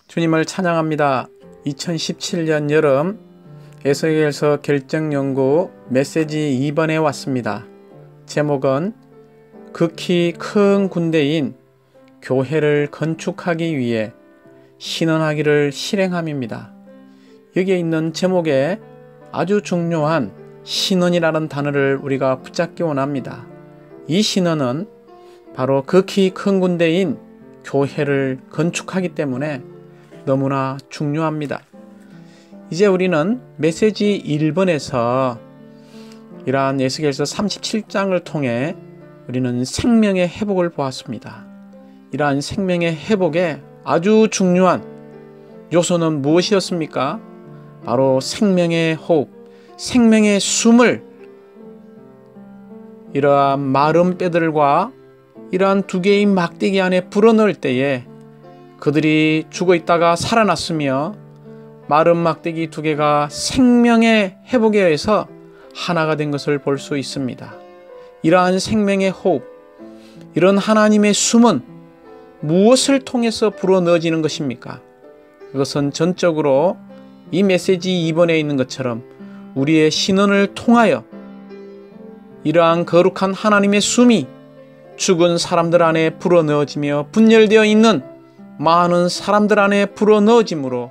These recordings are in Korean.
주님을 찬양합니다. 2017년 여름 에스겔서 결정연구 메시지 2번에 왔습니다. 제목은 극히 큰 군대인 교회를 건축하기 위해 신원하기를 실행함입니다. 여기에 있는 제목에 아주 중요한 신원이라는 단어를 우리가 붙잡기 원합니다. 이 신원은 바로 극히 큰 군대인 교회를 건축하기 때문에 너무나 중요합니다. 이제 우리는 메시지 1번에서 이러한 에스겔서 37장을 통해 우리는 생명의 회복을 보았습니다. 이러한 생명의 회복에 아주 중요한 요소는 무엇이었습니까? 바로 생명의 호흡, 생명의 숨을 이러한 마른 뼈들과 이러한 두 개의 막대기 안에 불어넣을 때에 그들이 죽어 있다가 살아났으며 마른 막대기 두 개가 생명의 회복에 의해서 하나가 된 것을 볼 수 있습니다. 이러한 생명의 호흡, 이런 하나님의 숨은 무엇을 통해서 불어넣어지는 것입니까? 그것은 전적으로 이 메시지 2번에 있는 것처럼 우리의 신원을 통하여 이러한 거룩한 하나님의 숨이 죽은 사람들 안에 불어넣어지며 분열되어 있는 많은 사람들 안에 불어넣어짐으로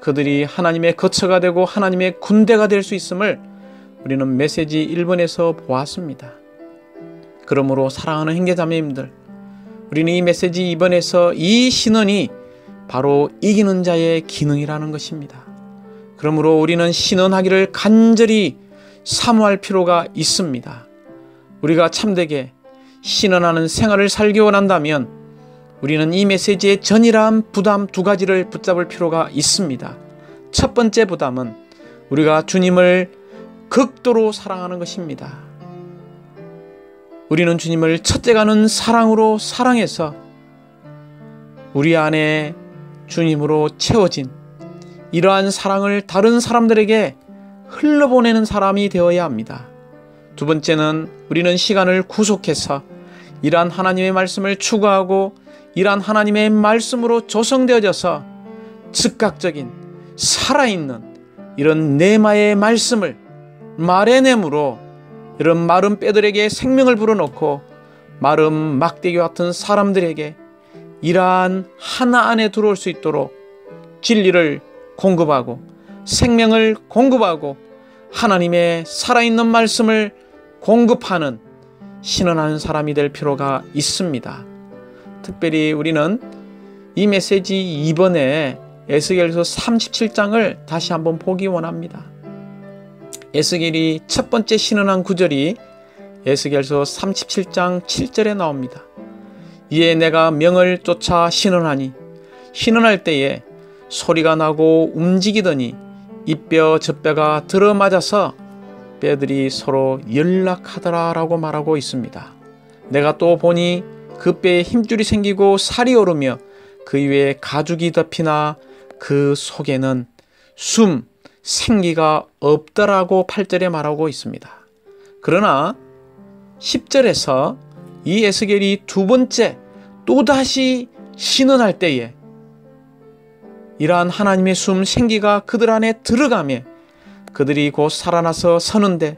그들이 하나님의 거처가 되고 하나님의 군대가 될 수 있음을 우리는 메시지 1번에서 보았습니다. 그러므로 사랑하는 형제자매님들, 우리는 이 메시지 2번에서 이 신원이 바로 이기는 자의 기능이라는 것입니다. 그러므로 우리는 신원하기를 간절히 사모할 필요가 있습니다. 우리가 참되게 신원하는 생활을 살기 원한다면 우리는 이 메시지의 전이란 부담 두 가지를 붙잡을 필요가 있습니다. 첫 번째 부담은 우리가 주님을 극도로 사랑하는 것입니다. 우리는 주님을 첫째가는 사랑으로 사랑해서 우리 안에 주님으로 채워진 이러한 사랑을 다른 사람들에게 흘러보내는 사람이 되어야 합니다. 두 번째는 우리는 시간을 구속해서 이러한 하나님의 말씀을 추구하고 이러한 하나님의 말씀으로 조성되어져서 즉각적인 살아있는 이런 네마의 말씀을 말해냄으로 이런 마른 뼈들에게 생명을 불어넣고 마른 막대기 같은 사람들에게 이러한 하나 안에 들어올 수 있도록 진리를 공급하고 생명을 공급하고 하나님의 살아있는 말씀을 공급하는 신원하는 사람이 될 필요가 있습니다. 특별히 우리는 이 메시지 2번에 에스겔서 37장을 다시 한번 보기 원합니다. 에스겔이 첫 번째 신원한 구절이 에스겔서 37장 7절에 나옵니다. 이에 내가 명을 쫓아 신원하니 신원할 때에 소리가 나고 움직이더니 이 뼈 저 뼈가 들어맞아서 뼈들이 서로 연락하더라 라고 말하고 있습니다. 내가 또 보니 그 뼈에 힘줄이 생기고 살이 오르며 그 위에 가죽이 덮이나 그 속에는 숨, 생기가 없더라고 8절에 말하고 있습니다. 그러나 10절에서 이 에스겔이 두 번째 또다시 신원할 때에 이러한 하나님의 숨, 생기가 그들 안에 들어가며 그들이 곧 살아나서 서는데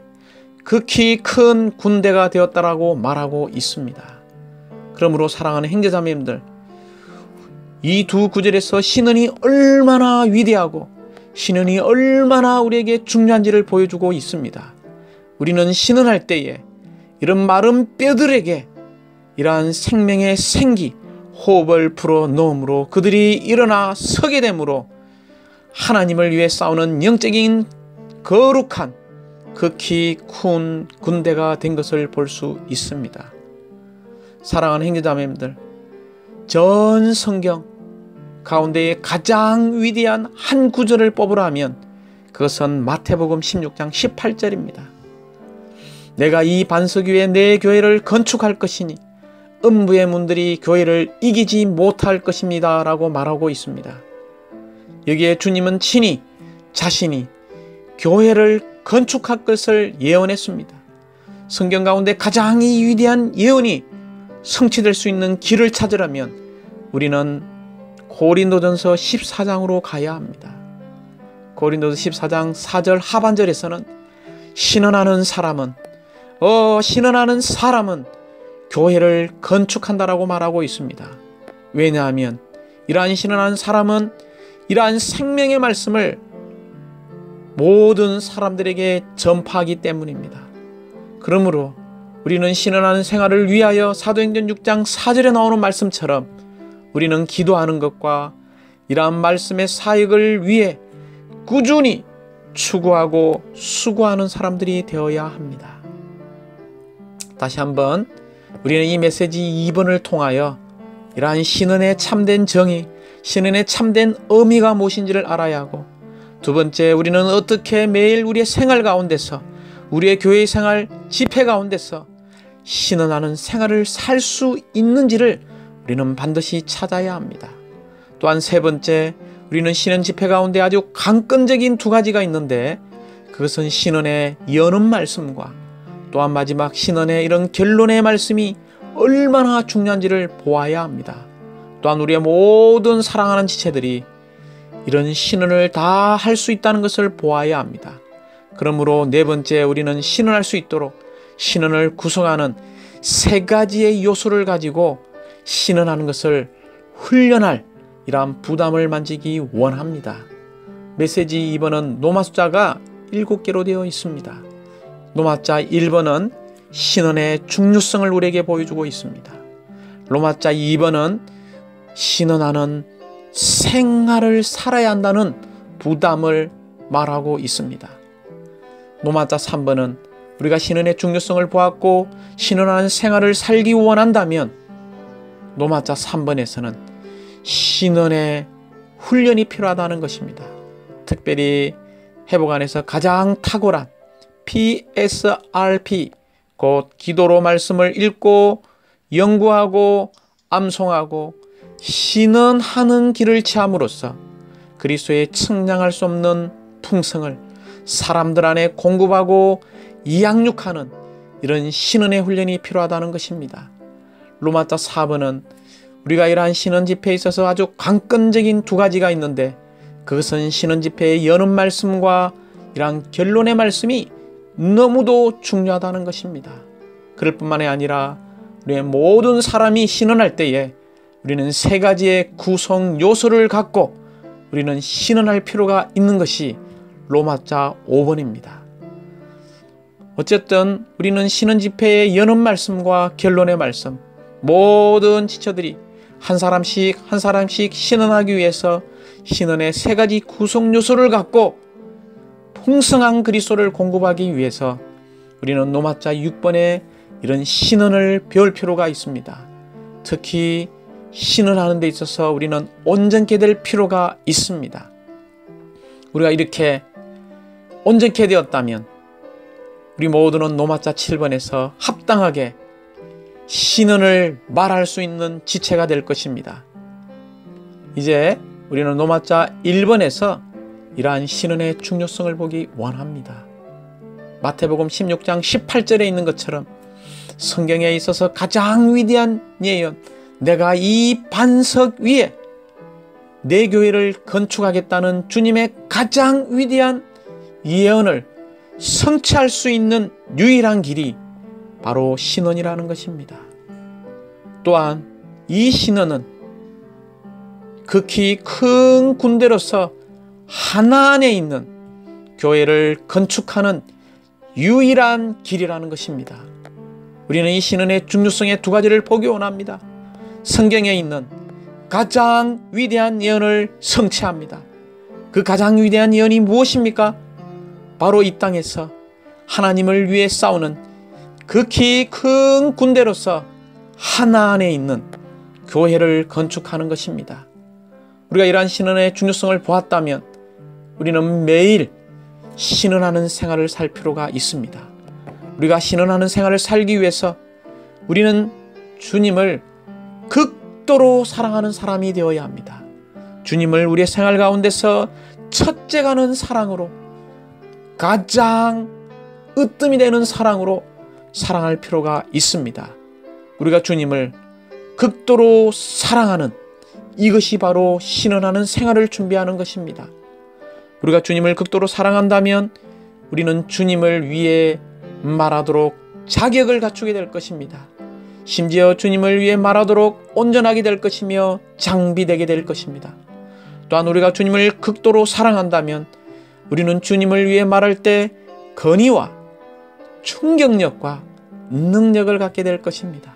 극히 큰 군대가 되었다라고 말하고 있습니다. 그러므로 사랑하는 형제자매님들, 이 두 구절에서 신원이 얼마나 위대하고 신원이 얼마나 우리에게 중요한지를 보여주고 있습니다. 우리는 신원할 때에 이런 마른 뼈들에게 이러한 생명의 생기, 호흡을 불어넣음으로 그들이 일어나 서게 되므로 하나님을 위해 싸우는 영적인 거룩한 극히 큰 군대가 된 것을 볼 수 있습니다. 사랑하는 형제자매님들, 전 성경 가운데에 가장 위대한 한 구절을 뽑으라 하면 그것은 마태복음 16장 18절입니다. 내가 이 반석 위에 내 교회를 건축할 것이니 음부의 문들이 교회를 이기지 못할 것입니다 라고 말하고 있습니다. 여기에 주님은 친히 자신이 교회를 건축할 것을 예언했습니다. 성경 가운데 가장 위대한 예언이 성취될 수 있는 길을 찾으려면 우리는 고린도전서 14장으로 가야 합니다. 고린도서 14장 4절 하반절에서는 신원하는 사람은 교회를 건축한다라고 말하고 있습니다. 왜냐하면 이러한 신원하는 사람은 이러한 생명의 말씀을 모든 사람들에게 전파하기 때문입니다. 그러므로 우리는 신원하는 생활을 위하여 사도행전 6장 4절에 나오는 말씀처럼 우리는 기도하는 것과 이러한 말씀의 사역을 위해 꾸준히 추구하고 수고하는 사람들이 되어야 합니다. 다시 한번 우리는 이 메시지 2번을 통하여 이러한 신언의 참된 정의, 신언의 참된 의미가 무엇인지를 알아야 하고, 두 번째, 우리는 어떻게 매일 우리의 생활 가운데서, 우리의 교회 생활, 집회 가운데서 신언하는 생활을 살 수 있는지를 우리는 반드시 찾아야 합니다. 또한 세 번째, 우리는 신언 집회 가운데 아주 관건적인 두 가지가 있는데, 그것은 신언의 여는 말씀과 또한 마지막 신언의 이런 결론의 말씀이 얼마나 중요한지를 보아야 합니다. 또한 우리의 모든 사랑하는 지체들이 이런 신언을 다 할 수 있다는 것을 보아야 합니다. 그러므로 네 번째, 우리는 신언할 수 있도록 신언을 구성하는 세 가지의 요소를 가지고 신언하는 것을 훈련할 이러한 부담을 만지기 원합니다. 메시지 2번은 노마 숫자가 7개로 되어 있습니다. 노마자 1번은 신언의 중요성을 우리에게 보여주고 있습니다. 로마자 2번은 신언하는 생활을 살아야 한다는 부담을 말하고 있습니다. 노마자 3번은 우리가 신언의 중요성을 보았고 신언하는 생활을 살기 원한다면 노마자 3번에서는 신언의 훈련이 필요하다는 것입니다. 특별히 회복 안에서 가장 탁월한 PSRP, 곧 기도로 말씀을 읽고 연구하고 암송하고 신언하는 길을 취함으로써 그리스도의 측량할 수 없는 풍성을 사람들 안에 공급하고 양육하는 이런 신언의 훈련이 필요하다는 것입니다. 로마자 4번은 우리가 이러한 신언 집회에 있어서 아주 관건적인 두 가지가 있는데, 그것은 신언 집회의 여는 말씀과 이러한 결론의 말씀이 너무도 중요하다는 것입니다. 그럴 뿐만이 아니라 우리의 모든 사람이 신언할 때에 우리는 세 가지의 구성 요소를 갖고 우리는 신언할 필요가 있는 것이 로마자 5번입니다. 어쨌든 우리는 신언 집회의 여는 말씀과 결론의 말씀, 모든 지체들이 한 사람씩 신언하기 위해서 신언의 세 가지 구성 요소를 갖고 풍성한 그리스도를 공급하기 위해서 우리는 노마자 6번에 이런 신언을 배울 필요가 있습니다. 특히 신언하는 데 있어서 우리는 온전케 될 필요가 있습니다. 우리가 이렇게 온전케 되었다면 우리 모두는 노마자 7번에서 합당하게 신언을 말할 수 있는 지체가 될 것입니다. 이제 우리는 노마자 1번에서 이러한 신언의 중요성을 보기 원합니다. 마태복음 16장 18절에 있는 것처럼 성경에 있어서 가장 위대한 예언, 내가 이 반석 위에 내 교회를 건축하겠다는 주님의 가장 위대한 예언을 성취할 수 있는 유일한 길이 바로 신언이라는 것입니다. 또한 이 신언은 극히 큰 군대로서 하나 안에 있는 교회를 건축하는 유일한 길이라는 것입니다. 우리는 이 신언의 중요성의 두 가지를 보기 원합니다. 성경에 있는 가장 위대한 예언을 성취합니다. 그 가장 위대한 예언이 무엇입니까? 바로 이 땅에서 하나님을 위해 싸우는 극히 큰 군대로서 하나 안에 있는 교회를 건축하는 것입니다. 우리가 이러한 신언의 중요성을 보았다면 우리는 매일 신언하는 생활을 살 필요가 있습니다. 우리가 신언하는 생활을 살기 위해서 우리는 주님을 극도로 사랑하는 사람이 되어야 합니다. 주님을 우리의 생활 가운데서 첫째 가는 사랑으로, 가장 으뜸이 되는 사랑으로 사랑할 필요가 있습니다. 우리가 주님을 극도로 사랑하는 이것이 바로 신원하는 생활을 준비하는 것입니다. 우리가 주님을 극도로 사랑한다면 우리는 주님을 위해 말하도록 자격을 갖추게 될 것입니다. 심지어 주님을 위해 말하도록 온전하게 될 것이며 장비되게 될 것입니다. 또한 우리가 주님을 극도로 사랑한다면 우리는 주님을 위해 말할 때 건의와 충격력과 능력을 갖게 될 것입니다.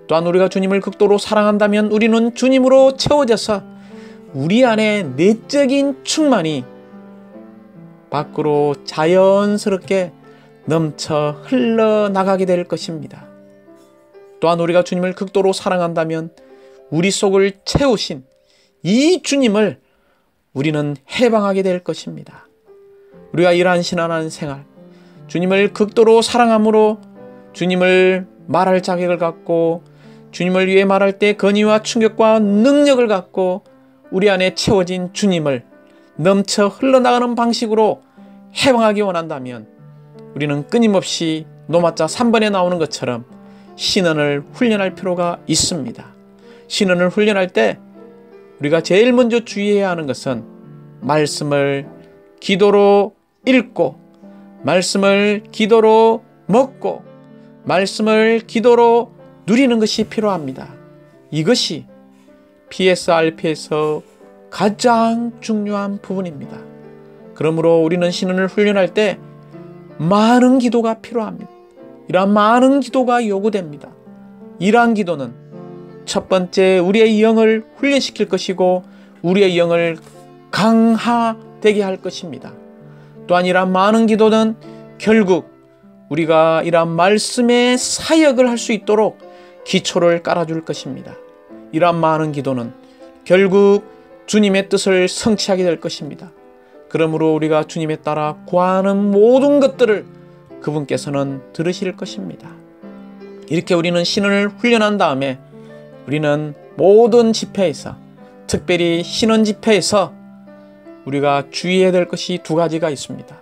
또한 우리가 주님을 극도로 사랑한다면 우리는 주님으로 채워져서 우리 안에 내적인 충만이 밖으로 자연스럽게 넘쳐 흘러나가게 될 것입니다. 또한 우리가 주님을 극도로 사랑한다면 우리 속을 채우신 이 주님을 우리는 해방하게 될 것입니다. 우리가 이러한 신앙하는 생활, 주님을 극도로 사랑함으로 주님을 말할 자격을 갖고 주님을 위해 말할 때 건의와 충격과 능력을 갖고 우리 안에 채워진 주님을 넘쳐 흘러나가는 방식으로 해방하기 원한다면 우리는 끊임없이 노마자 3번에 나오는 것처럼 신언을 훈련할 필요가 있습니다. 신언을 훈련할 때 우리가 제일 먼저 주의해야 하는 것은 말씀을 기도로 읽고 말씀을 기도로 먹고 말씀을 기도로 누리는 것이 필요합니다. 이것이 PSRP에서 가장 중요한 부분입니다. 그러므로 우리는 신언을 훈련할 때 많은 기도가 필요합니다. 이러한 많은 기도가 요구됩니다. 이러한 기도는 첫 번째 우리의 영을 훈련시킬 것이고 우리의 영을 강화되게 할 것입니다. 또한 이러한 많은 기도는 결국 우리가 이러한 말씀의 사역을 할 수 있도록 기초를 깔아줄 것입니다. 이러한 많은 기도는 결국 주님의 뜻을 성취하게 될 것입니다. 그러므로 우리가 주님에 따라 구하는 모든 것들을 그분께서는 들으실 것입니다. 이렇게 우리는 신언을 훈련한 다음에 우리는 모든 집회에서, 특별히 신언 집회에서 우리가 주의해야 될 것이 두 가지가 있습니다.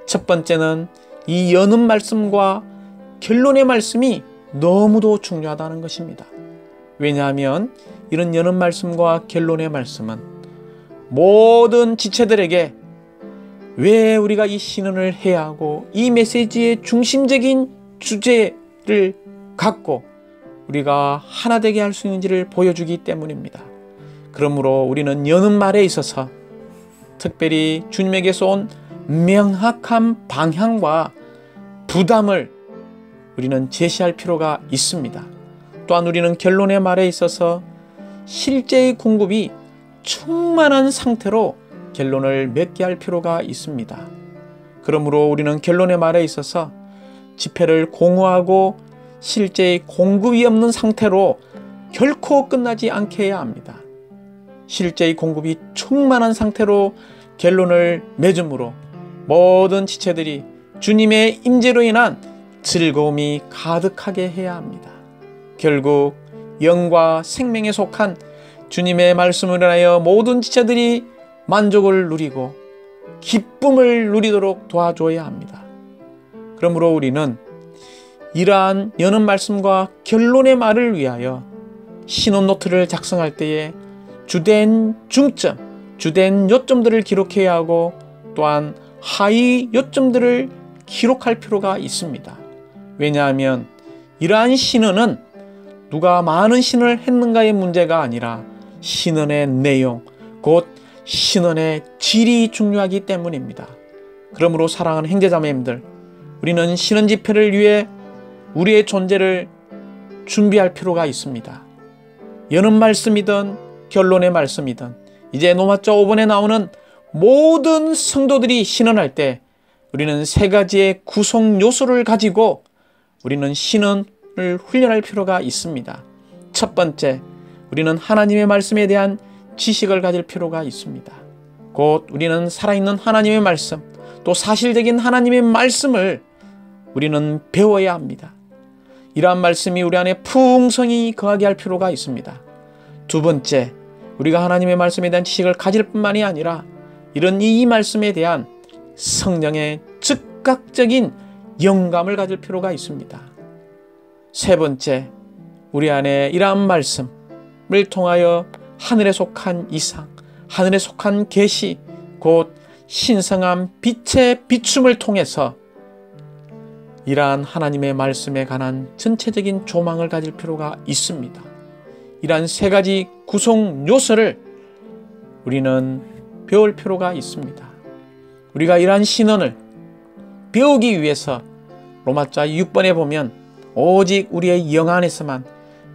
첫 번째는 이 여는 말씀과 결론의 말씀이 너무도 중요하다는 것입니다. 왜냐하면 이런 여는 말씀과 결론의 말씀은 모든 지체들에게 왜 우리가 이 신언을 해야 하고 이 메시지의 중심적인 주제를 갖고 우리가 하나 되게 할 수 있는지를 보여주기 때문입니다. 그러므로 우리는 여는 말에 있어서 특별히 주님에게서 온 명확한 방향과 부담을 우리는 제시할 필요가 있습니다. 또한 우리는 결론의 말에 있어서 실제의 공급이 충만한 상태로 결론을 맺게 할 필요가 있습니다. 그러므로 우리는 결론의 말에 있어서 집회를 공허하고 실제의 공급이 없는 상태로 결코 끝나지 않게 해야 합니다. 실제의 공급이 충만한 상태로 결론을 맺음으로 모든 지체들이 주님의 임재로 인한 즐거움이 가득하게 해야 합니다. 결국 영과 생명에 속한 주님의 말씀을 인하여 모든 지체들이 만족을 누리고 기쁨을 누리도록 도와줘야 합니다. 그러므로 우리는 이러한 여는 말씀과 결론의 말을 위하여 신혼 노트를 작성할 때에 주된 중점, 주된 요점들을 기록해야 하고 또한 하위 요점들을 기록할 필요가 있습니다. 왜냐하면 이러한 신언은 누가 많은 신언을 했는가의 문제가 아니라 신언의 내용, 곧 신언의 질이 중요하기 때문입니다. 그러므로 사랑하는 형제자매님들, 우리는 신언 집회를 위해 우리의 존재를 준비할 필요가 있습니다. 여는 말씀이든 결론의 말씀이든 이제 노마자 5번에 나오는 모든 성도들이 신언할 때 우리는 세 가지의 구성 요소를 가지고 우리는 신언을 훈련할 필요가 있습니다. 첫 번째, 우리는 하나님의 말씀에 대한 지식을 가질 필요가 있습니다. 곧 우리는 살아있는 하나님의 말씀, 또 사실적인 하나님의 말씀을 우리는 배워야 합니다. 이러한 말씀이 우리 안에 풍성히 거하게 할 필요가 있습니다. 두 번째, 우리가 하나님의 말씀에 대한 지식을 가질 뿐만이 아니라 이런 이 말씀에 대한 성령의 즉각적인 영감을 가질 필요가 있습니다. 세 번째, 우리 안에 이러한 말씀을 통하여 하늘에 속한 이상, 하늘에 속한 계시, 곧 신성한 빛의 비춤을 통해서 이러한 하나님의 말씀에 관한 전체적인 조망을 가질 필요가 있습니다. 이러한 세 가지 구성 요소를 우리는 배울 필요가 있습니다. 우리가 이러한 신언을 배우기 위해서 로마자 6번에 보면 오직 우리의 영 안에서만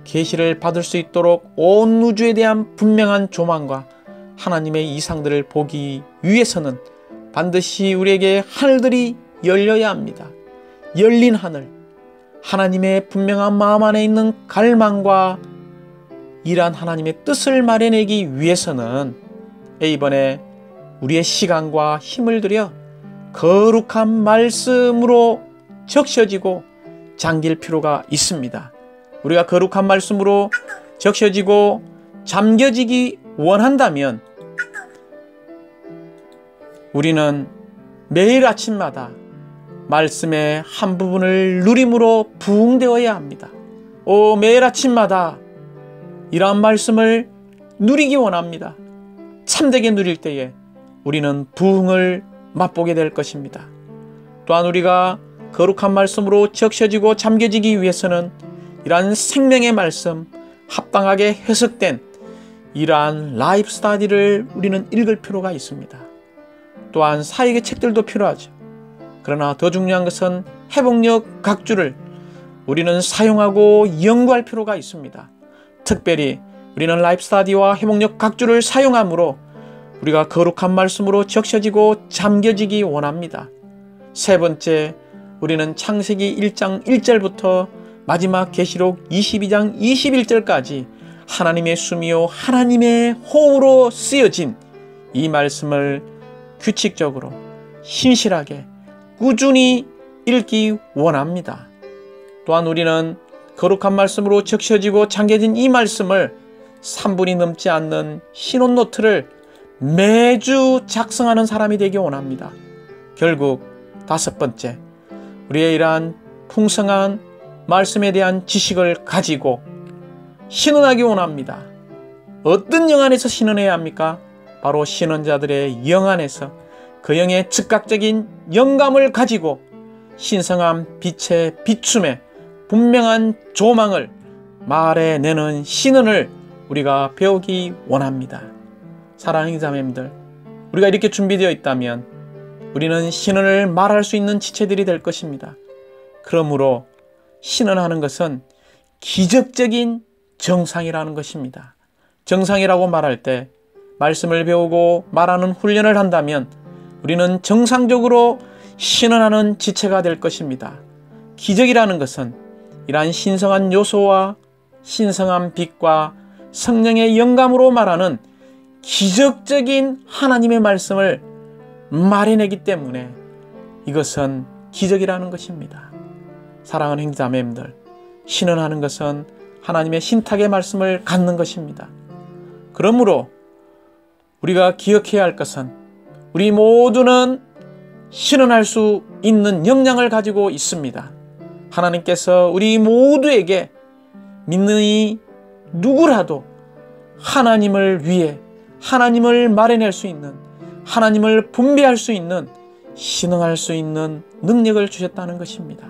계시를 받을 수 있도록 온 우주에 대한 분명한 조망과 하나님의 이상들을 보기 위해서는 반드시 우리에게 하늘들이 열려야 합니다. 열린 하늘, 하나님의 분명한 마음 안에 있는 갈망과 이러한 하나님의 뜻을 마련하기 위해서는 이번에 우리의 시간과 힘을 들여 거룩한 말씀으로 적셔지고 잠길 필요가 있습니다. 우리가 거룩한 말씀으로 적셔지고 잠겨지기 원한다면 우리는 매일 아침마다 말씀의 한 부분을 누림으로 부흥되어야 합니다. 매일 아침마다 이러한 말씀을 누리기 원합니다. 참되게 누릴 때에 우리는 부흥을 맛보게 될 것입니다. 또한 우리가 거룩한 말씀으로 적셔지고 잠겨지기 위해서는 이러한 생명의 말씀, 합당하게 해석된 이러한 라이프 스타디를 우리는 읽을 필요가 있습니다. 또한 사역의 책들도 필요하죠. 그러나 더 중요한 것은 회복력 각주를 우리는 사용하고 연구할 필요가 있습니다. 특별히 우리는 라이프 스타디와 회복력 각주를 사용함으로 우리가 거룩한 말씀으로 적셔지고 잠겨지기 원합니다. 세 번째, 우리는 창세기 1장 1절부터 마지막 계시록 22장 21절까지 하나님의 숨이요 하나님의 호흡으로 쓰여진 이 말씀을 규칙적으로 신실하게 꾸준히 읽기 원합니다. 또한 우리는 거룩한 말씀으로 적셔지고 잠겨진 이 말씀을 3분이 넘지 않는 신혼노트를 매주 작성하는 사람이 되기 원합니다. 결국 다섯 번째, 우리의 이러한 풍성한 말씀에 대한 지식을 가지고 신원하기 원합니다. 어떤 영 안에서 신원해야 합니까? 바로 신원자들의 영 안에서 그 영의 즉각적인 영감을 가지고 신성한 빛의 비춤에 분명한 조망을 말해내는 신언을 우리가 배우기 원합니다. 사랑하는 자매님들, 우리가 이렇게 준비되어 있다면 우리는 신언을 말할 수 있는 지체들이 될 것입니다. 그러므로 신언하는 것은 기적적인 정상이라는 것입니다. 정상이라고 말할 때 말씀을 배우고 말하는 훈련을 한다면 우리는 정상적으로 신언하는 지체가 될 것입니다. 기적이라는 것은 이러한 신성한 요소와 신성한 빛과 성령의 영감으로 말하는 기적적인 하나님의 말씀을 말해내기 때문에 이것은 기적이라는 것입니다. 사랑하는 형제자매님들, 신언하는 것은 하나님의 신탁의 말씀을 갖는 것입니다. 그러므로 우리가 기억해야 할 것은 우리 모두는 신언할 수 있는 역량을 가지고 있습니다. 하나님께서 우리 모두에게 믿는 이 누구라도 하나님을 위해 하나님을 말해낼 수 있는, 하나님을 분배할 수 있는, 신앙할 수 있는 능력을 주셨다는 것입니다.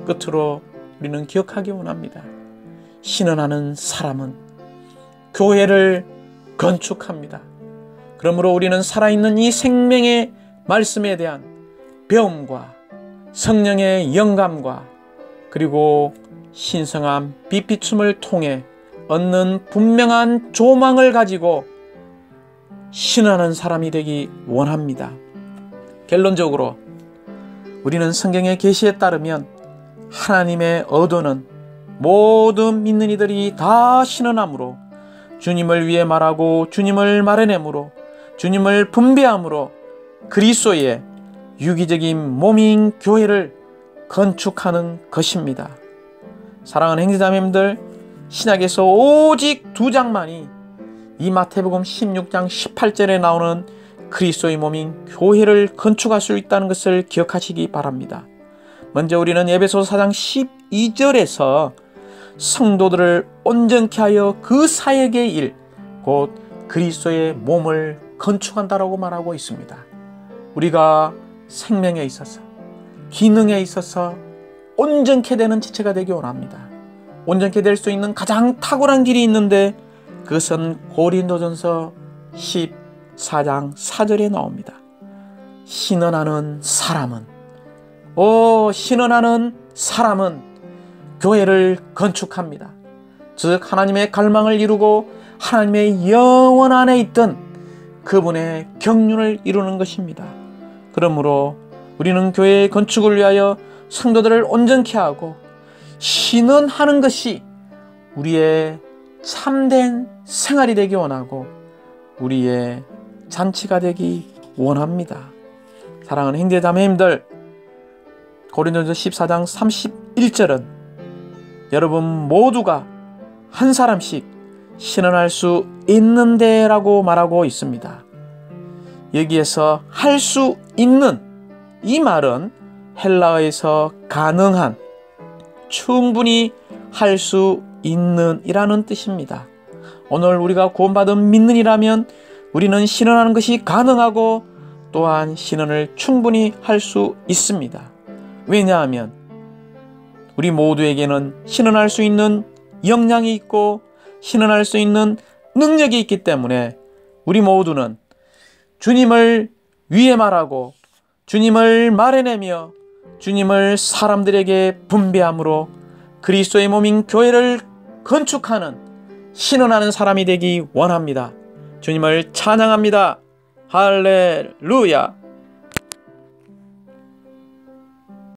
끝으로 우리는 기억하기 원합니다. 신언하는 사람은 교회를 건축합니다. 그러므로 우리는 살아있는 이 생명의 말씀에 대한 배움과 성령의 영감과 그리고 신성한 빛비춤을 통해 얻는 분명한 조망을 가지고 신언하는 사람이 되기 원합니다. 결론적으로 우리는 성경의 계시에 따르면 하나님의 의도는 모든 믿는 이들이 다 신언함으로 주님을 위해 말하고 주님을 말해내므로 주님을 분배함으로 그리스도의 유기적인 몸인 교회를 건축하는 것입니다. 사랑하는 형제자매님들, 신약에서 오직 두 장만이 이 마태복음 16장 18절에 나오는 그리스도의 몸인 교회를 건축할 수 있다는 것을 기억하시기 바랍니다. 먼저 우리는 에베소서 4장 12절에서 성도들을 온전케 하여 그 사역의 일, 곧 그리스도의 몸을 건축한다라고 말하고 있습니다. 우리가 생명에 있어서, 기능에 있어서 온전케 되는 지체가 되기 원합니다. 온전케 될 수 있는 가장 탁월한 길이 있는데 그것은 고린도전서 14장 4절에 나옵니다. 신원하는 사람은 교회를 건축합니다. 즉 하나님의 갈망을 이루고 하나님의 영원 안에 있던 그분의 경륜을 이루는 것입니다. 그러므로 우리는 교회의 건축을 위하여 성도들을 온전케 하고 신원하는 것이 우리의 참된 생활이 되기 원하고 우리의 잔치가 되기 원합니다. 사랑하는 형제자매님들, 고린도전서 14장 31절은 여러분 모두가 한 사람씩 신원할 수 있는데 라고 말하고 있습니다. 여기에서 할 수 있는 이 말은 헬라어에서 가능한, 충분히 할 수 있는 이라는 뜻입니다. 오늘 우리가 구원받은 믿는이라면 우리는 신원하는 것이 가능하고 또한 신원을 충분히 할 수 있습니다. 왜냐하면 우리 모두에게는 신원할 수 있는 역량이 있고 신원할 수 있는 능력이 있기 때문에 우리 모두는 주님을 위에 말하고 주님을 말해내며 주님을 사람들에게 분배함으로 그리스도의 몸인 교회를 건축하는, 신원하는 사람이 되기 원합니다. 주님을 찬양합니다. 할렐루야.